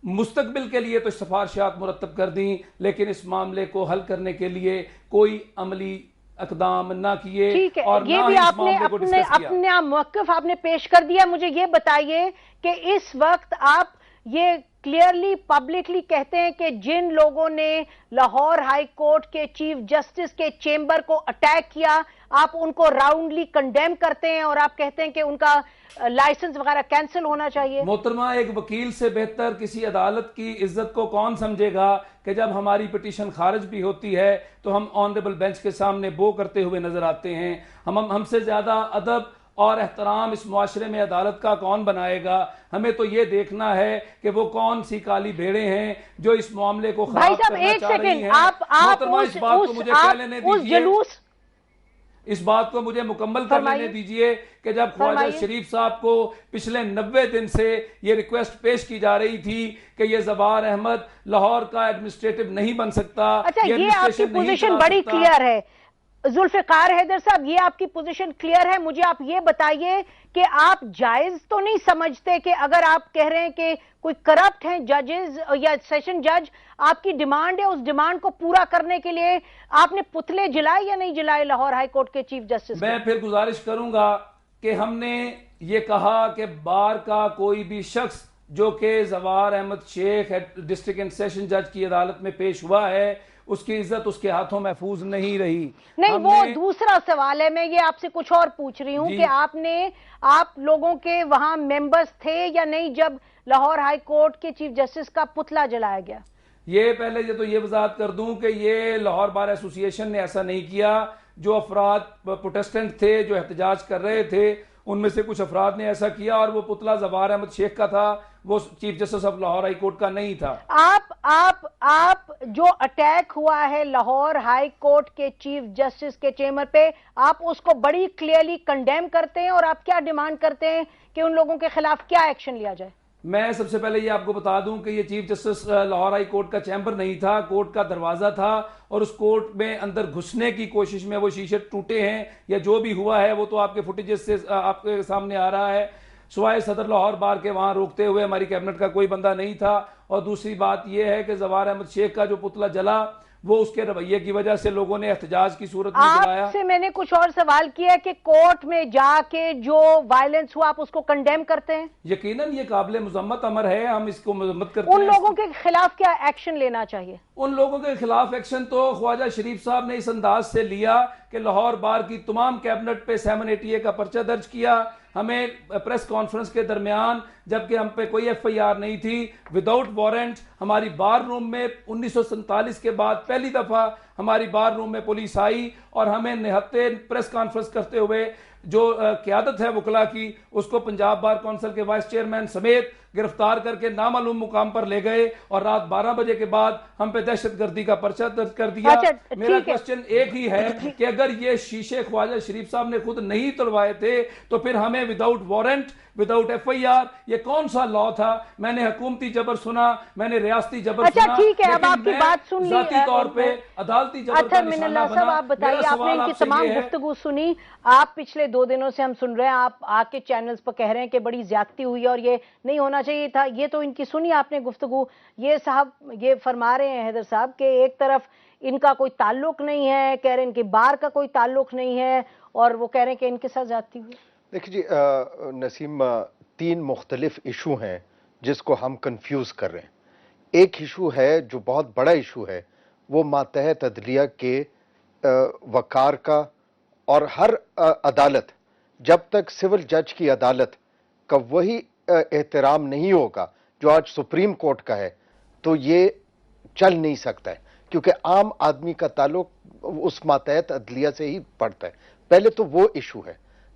مستقبل کے لیے تو سفارشات مرتب کر دیں، لیکن اس معاملے کو حل کرنے کے لیے کوئی عملی اقدام نہ کیے اور نہ ہی اس معاملے کو ڈسکس کیا۔ اپنا موقف آپ نے پیش کر دیا۔ مجھے یہ بتائیے کہ اس وقت آپ یہ کلیئرلی پبلکلی کہتے ہیں کہ جن لوگوں نے لاہور ہائی کورٹ کے چیف جسٹس کے چیمبر کو اٹیک کیا، آپ ان کو راؤنڈلی کنڈیم کرتے ہیں اور آپ کہتے ہیں کہ ان کا لائسنس وغیرہ کینسل ہونا چاہیے۔ محترمہ، ایک وکیل سے بہتر کسی عدالت کی عزت کو کون سمجھے گا کہ جب ہماری پٹیشن خارج بھی ہوتی ہے تو ہم آنریبل بینچ کے سامنے بو کرتے ہوئے نظر آتے ہیں۔ ہم سے زیادہ ادب اور احترام اس معاشرے میں عدالت کا کون بنائے گا؟ ہمیں تو یہ دیکھنا ہے کہ وہ کون سی کالی بھیڑیں ہیں جو اس معاملے کو خراب کرنا چاہ رہی ہیں۔ محترمہ، اس بات کو مجھے کہہ لینے دیجیے، اس بات کو مجھے مکمل کر لینے دیجئے کہ جب خواجہ شریف صاحب کو پچھلے 90 دن سے یہ ریکویسٹ پیش کی جا رہی تھی کہ یہ زوار احمد لاہور کا ایڈمنسٹریٹو نہیں بن سکتا، اچھا، یہ آپ کی پوزیشن بڑی کلیئر ہے ذوالفقار حیدر صاحب، یہ آپ کی پوزیشن کلیئر ہے۔ مجھے آپ یہ بتائیے کہ آپ جائز تو نہیں سمجھتے کہ اگر آپ کہہ رہے ہیں کہ کوئی کرپٹ ہیں ججز یا سیشن جج، آپ کی ڈیمانڈ ہے، اس ڈیمانڈ کو پورا کرنے کے لیے آپ نے پتلے جلائے یا نہیں جلائے لاہور ہائی کورٹ کے چیف جسٹس؟ میں پھر گزارش کروں گا کہ ہم نے یہ کہا کہ بار کا کوئی بھی شخص جو کہ زوار احمد شیخ ڈسٹرکٹ اینڈ سیشن جج کی عدالت میں پیش ہوا ہے، اس کی عزت اس کے ہاتھوں محفوظ نہیں رہی۔ نہیں، وہ دوسرا سوال ہے، میں یہ آپ سے کچھ اور پوچھ رہی ہوں کہ آپ لوگوں کے وہاں ممبرز تھے یا نہیں جب لاہور ہائی کورٹ کے چیف جسٹس کا پتلا جلایا گیا؟ یہ پہلے یہ وضاحت کر دوں کہ یہ لاہور بار ایسوسی ایشن نے ایسا نہیں کیا۔ جو افراد پروٹیسٹنٹ تھے جو احتجاج کر رہے تھے، ان میں سے کچھ افراد نے ایسا کیا اور وہ پتلا زوار احمد شیخ کا تھا، وہ chief justice of Lahore high court کا نہیں تھا۔ آپ جو اٹیک ہوا ہے لاہور ہائی کورٹ کے چیف جسٹس کے چیمبر پہ، آپ اس کو بڑی کلیئرلی کنڈیم کرتے ہیں اور آپ کیا ڈیمانڈ کرتے ہیں کہ ان لوگوں کے خلاف کیا ایکشن لیا جائے؟ میں سب سے پہلے یہ آپ کو بتا دوں کہ یہ chief justice Lahore high court کا چیمبر نہیں تھا، کورٹ کا دروازہ تھا، اور اس کورٹ میں اندر گھسنے کی کوشش میں وہ شیشے ٹوٹے ہیں یا جو بھی ہوا ہے وہ تو آپ کے فوٹیجز سے آپ کے سامنے آ رہا ہے۔ سوائے صدر لاہور بار کے وہاں روکتے ہوئے ہماری کیبنٹ کا کوئی بندہ نہیں تھا۔ اور دوسری بات یہ ہے کہ زوار احمد شیخ کا جو پتلا جلا وہ اس کے رویے کی وجہ سے لوگوں نے احتجاج کی صورت میں جلایا۔ آپ سے میں نے کچھ اور سوال کیا کہ کورٹ میں جا کے جو وائلنس ہوا آپ اس کو کنڈیم کرتے ہیں؟ یقیناً یہ قابل مذمت امر ہے، ہم اس کو مذمت کرتے ہیں۔ ان لوگوں کے خلاف کیا ایکشن لینا چاہیے؟ ان لوگوں کے خلاف ایکشن تو خواجہ شریف صاحب نے اس انداز سے لیا کہ لاہور بار کی تمام کیبنٹ پہ 780A کا پرچہ درج کیا۔ ہمیں پریس کانفرنس کے درمیان جبکہ ہم پہ کوئی ایف آئی آر نہیں تھی، وداؤٹ وارنٹ ہماری بار روم میں 1947 کے بعد پہلی دفعہ ہماری بار روم میں پولیس آئی اور ہمیں نہتے پریس کانفرنس کرتے ہوئے جو قیادت ہے وکلا کی، اس کو پنجاب بار کونسل کے وائس چیئرمین سمیت گرفتار کر کے نامعلوم مقام پر لے گئے اور رات 12 بجے کے بعد ہم پہ دہشت گردی کا پرچہ درج کر دیا۔ میرا کوسچن ایک ہی ہے کہ اگر یہ شیشے خواجہ شریف صاحب نے خود نہیں تلوائے تھے تو پھر ہمیں without warrant, without F I R, یہ کون سا لا تھا؟ میں نے حکومتی جبر سنا، میں نے ریاستی جبر سنا، ٹھیک ہے، اب آپ کی بات سن لی، ذاتی طور پہ عدالتی جبر کا نشانہ بنا۔ آپ بتائیے، آپ نے ان کی تمام گفتگو سنی، آپ پچھلے 2 دنوں سے ہم سن رہے ہیں، آپ آ کے چینلز پر کہہ رہے ہیں کہ بڑی زیادتی ہوئی ہے اور یہ نہیں ہونا چاہیے تھا، یہ تو ان کی سنی آپ نے گفتگو۔ یہ صاحب یہ فرما رہے ہیں حیدر صاحب کہ ایک طرف ان کا کوئی تعلق نہیں ہے، کہہ رہے ہیں ان کے بار کا کوئی تعلق نہیں ہے، اور وہ کہہ رہے ہیں کہ ان کے ساتھ زیادتی ہوئی۔ دیکھیں جی نسیم، 3 مختلف ایشو ہیں جس کو ہم کنفیوز کر رہے ہیں۔ ایک ایشو ہے جو بہت بڑا ایشو ہے، وہ ماتحت عدلیہ کے وقار کا، اور ہر عدالت جب تک سول جج کی عدالت کا وہی احترام نہیں ہوگا جو آج سپریم کورٹ کا ہے تو یہ چل نہیں سکتا ہے، کیونکہ عام آدمی کا تعلق اس ماتحت عدلیہ سے ہی پڑتا ہے۔ پہلے تو وہ ایشو ہے۔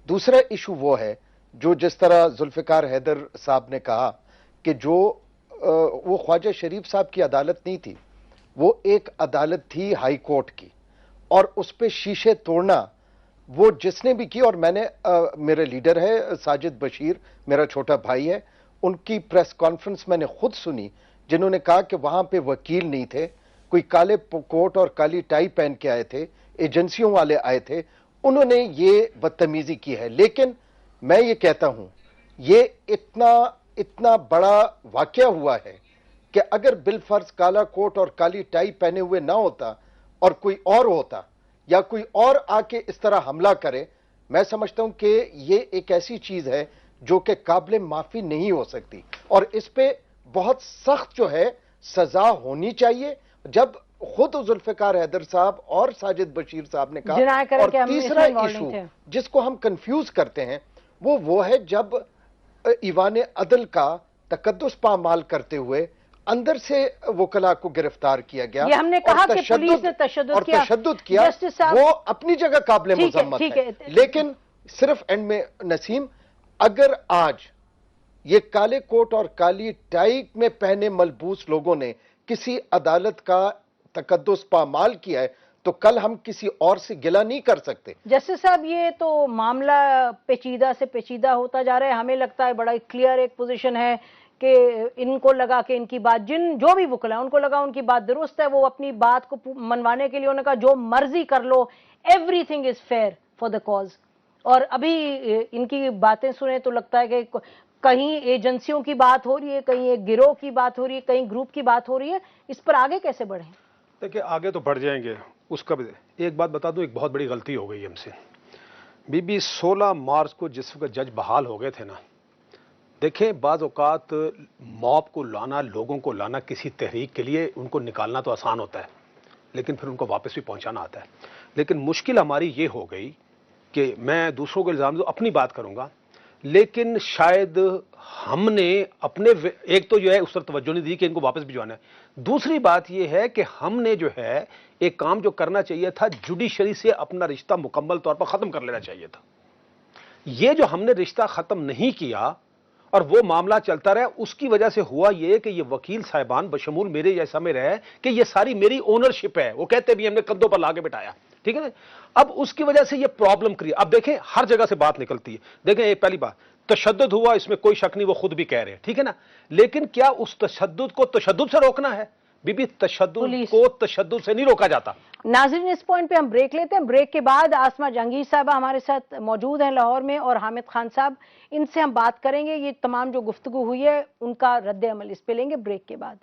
دوسرا ایشو وہ ہے جو جس طرح ذوالفقار حیدر صاحب نے کہا کہ جو وہ خواجہ شریف صاحب کی عدالت نہیں تھی، وہ ایک عدالت تھی ہائی کورٹ کی، اور اس پہ شیشے توڑنا وہ جس نے بھی کی، اور میں نے میرے لیڈر ہے ساجد بشیر، میرا چھوٹا بھائی ہے، ان کی پریس کانفرنس میں نے خود سنی، جنہوں نے کہا کہ وہاں پہ وکیل نہیں تھے، کوئی کالے کوٹ اور کالی ٹائی پہن کے آئے تھے، ایجنسیوں والے آئے تھے، انہوں نے یہ بدتمیزی کی ہے۔ لیکن میں یہ کہتا ہوں، یہ اتنا بڑا واقعہ ہوا ہے کہ اگر بالفرض کالا کوٹ اور کالی ٹائی پہنے ہوئے نہ ہوتا اور کوئی اور ہوتا یا کوئی اور آ کے اس طرح حملہ کرے، میں سمجھتا ہوں کہ یہ ایک ایسی چیز ہے جو کہ قابل معافی نہیں ہو سکتی، اور اس پہ بہت سخت جو ہے سزا ہونی چاہیے۔ جب خود ذوالفقار حیدر صاحب اور ساجد بشیر صاحب نے کہا، اور تیسرا ایشو جس کو ہم کنفیوز کرتے ہیں وہ ہے جب ایوان عدل کا تقدس پامال کرتے ہوئے اندر سے وکلاء کو گرفتار کیا گیا، یہ ہم نے کہا کہ پولیس نے تشدد کیا، وہ اپنی جگہ قابل مذمت ہے، لیکن صرف اینڈ میں نسیم، اگر آج یہ کالے کوٹ اور کالی ٹائی میں پہنے ملبوس لوگوں نے کسی عدالت کا تقدس پامال کیا ہے تو کل ہم کسی اور سے گلہ نہیں کر سکتے۔ جسٹس صاحب، یہ تو معاملہ پیچیدہ سے پیچیدہ ہوتا جا رہا ہے، ہمیں لگتا ہے بڑا کلیئر ایک پوزیشن ہے کہ ان کو لگا کہ ان کی بات، جو بھی وکلا ان کو لگا ان کی بات درست ہے، وہ اپنی بات کو منوانے کے لیے انہوں نے کہا جو مرضی کر لو، everything is fair for the cause. اور ابھی ان کی باتیں سنیں تو لگتا ہے کہ کہیں ایجنسیوں کی بات ہو رہی ہے، کہیں ایک گروہ کی بات ہو رہی ہے، کہیں گروپ کی بات ہو رہی ہے، اس پر آگے کیسے بڑھیں؟ دیکھیں آگے تو بڑھ جائیں گے، اس کا بھی ایک بات بتا دوں، ایک بہت بڑی غلطی ہو گئی ہم سے۔ 16 مارچ کو جس وقت جج بحال ہو گئے تھے نا، دیکھیں بعض اوقات موب کو لانا، لوگوں کو لانا کسی تحریک کے لیے، ان کو نکالنا تو آسان ہوتا ہے لیکن پھر ان کو واپس بھی پہنچانا آتا ہے۔ لیکن مشکل ہماری یہ ہو گئی کہ میں دوسروں کو الزام دوں، اپنی بات کروں گا، لیکن شاید ہم نے اپنے ایک تو جو ہے اس پر توجہ نہیں دی کہ ان کو واپس بھجوانا ہے، دوسری بات یہ ہے کہ ہم نے جو ہے ایک کام جو کرنا چاہیے تھا، جوڈیشری سے اپنا رشتہ مکمل طور پر ختم کر لینا چاہیے تھا۔ یہ جو ہم نے رشتہ ختم نہیں کیا اور وہ معاملہ چلتا رہا، اس کی وجہ سے ہوا یہ کہ یہ وکیل صاحبان بشمول میرے جیسا میں رہے کہ یہ ساری میری اونرشپ ہے، وہ کہتے بھی ہم نے کندھوں پر لا کے بٹھایا، ٹھیک ہے نا۔ اب اس کی وجہ سے یہ پرابلم اب دیکھیں ہر جگہ سے بات نکلتی ہے، دیکھیں یہ پہلی بات تشدد ہوا، اس میں کوئی شک نہیں، وہ خود بھی کہہ رہے ہیں، ٹھیک ہے نا، لیکن کیا اس تشدد کو تشدد سے روکنا ہے؟ تشدد کو تشدد سے نہیں روکا جاتا۔ ناظرین اس پوائنٹ پہ ہم بریک لیتے ہیں، بریک کے بعد آسمہ جہانگیر صاحبہ ہمارے ساتھ موجود ہیں لاہور میں، اور حامد خان صاحب، ان سے ہم بات کریں گے، یہ تمام جو گفتگو ہوئی ہے ان کا رد عمل اس پہ لیں گے بریک کے بعد۔